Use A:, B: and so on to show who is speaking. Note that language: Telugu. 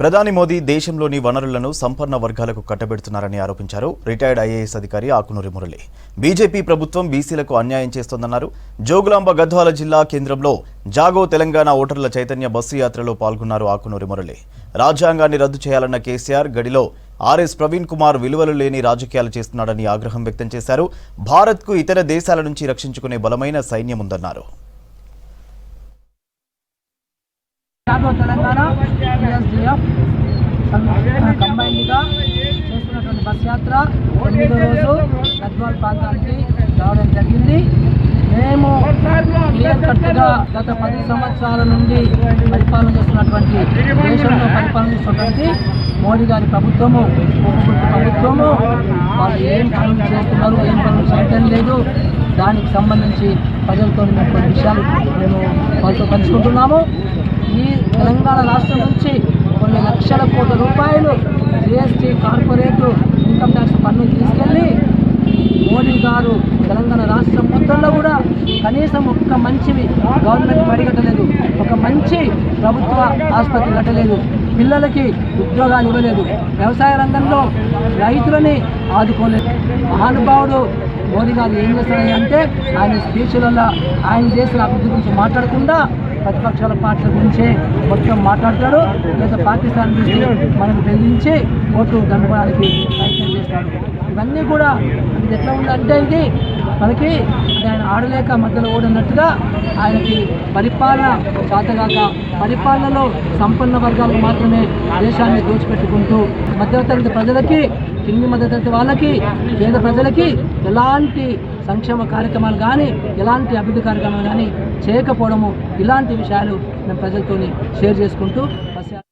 A: ప్రధాని మోదీ దేశంలోని వనరులను సంపన్న వర్గాలకు కట్టబెడుతున్నారని ఆరోపించారు రిటైర్డ్ ఐఏఎస్ అధికారి ఆకునూరి మురళి. బీజేపీ ప్రభుత్వం బీసీలకు అన్యాయం చేస్తోందన్నారు. జోగులాంబ గద్వాల జిల్లా కేంద్రంలో జాగో తెలంగాణ ఓటర్ల చైతన్య బస్సు యాత్రలో పాల్గొన్నారు ఆకునూరి మురళి. రాజ్యాంగాన్ని రద్దు చేయాలన్న కేసీఆర్ గడిలో ఆర్ఎస్ ప్రవీణ్ కుమార్ విలువలు లేని రాజకీయాలు చేస్తున్నాడని ఆగ్రహం వ్యక్తం చేశారు. భారత్కు ఇతర దేశాల నుంచి రక్షించుకునే బలమైన సైన్యం ఉందన్నారు.
B: తెలంగాణ కంబైన్డ్గా చేస్తున్నటువంటి బస్ యాత్ర 8వ రోజు గద్వాల్ ప్రాంతానికి రావడం జరిగింది. మేము క్లియర్ కట్గా గత 10 సంవత్సరాల నుండి పరిపాలన చేస్తున్నటువంటి దేశంలో పరిపాలన చేస్తున్నటువంటి మోడీ గారి ప్రభుత్వము, ప్రభుత్వము వాళ్ళు ఏం పనులు చేస్తున్నారు, ఏం పనులు చేయటం లేదు, దానికి సంబంధించి ప్రజలతో కొన్ని విషయాలు మేము వాళ్ళతో పంచుకుంటున్నాము. ఈ తెలంగాణ రాష్ట్రం నుంచి కొన్ని లక్షల కోట్ల రూపాయలు జిఎస్టీ, కార్పొరేట్ ఇన్కమ్ ట్యాక్స్ పన్ను తీసుకెళ్ళి మోడీ గారు తెలంగాణ రాష్ట్రం మొత్తంలో కూడా కనీసం ఒక్క మంచివి గవర్నమెంట్ బడి కట్టలేదు, ఒక మంచి ప్రభుత్వ ఆసుపత్రి కట్టలేదు, పిల్లలకి ఉద్యోగాలు ఇవ్వలేదు, వ్యవసాయ రంగంలో రైతులని ఆదుకోలేదు. మహానుభావుడు మోదీ గారు ఏం చేస్తారంటే ఆయన స్పీచ్లలో ఆయన చేసిన అభివృద్ధి గురించి మాట్లాడకుండా ప్రతిపక్షాల పార్టీల గురించే మొత్తం మాట్లాడతాడు. లేదా పాకిస్తాన్ నుంచి మనకు బెదిరించి ఓట్లు దండుకోవడానికి ప్రయత్నం చేస్తాడు. ఇవన్నీ కూడా ఇది ఎట్లా ఉందంటే ఇది మనకి ఆయన ఆడలేక మధ్యలో ఓడన్నట్టుగా ఆయనకి పరిపాలన చేతగాక పరిపాలనలో సంపన్న వర్గాలకు మాత్రమే దేశాన్ని దోచిపెట్టుకుంటూ మధ్యతరగతి ప్రజలకి, కింది మధ్యతరగతి వాళ్ళకి, పేద ప్రజలకి ఎలాంటి సంక్షేమ కార్యక్రమాలు కానీ ఎలాంటి అభివృద్ధి కార్యక్రమాలు కానీ చేయకపోవడము, ఇలాంటి విషయాలు మేము ప్రజలతో షేర్ చేసుకుంటూ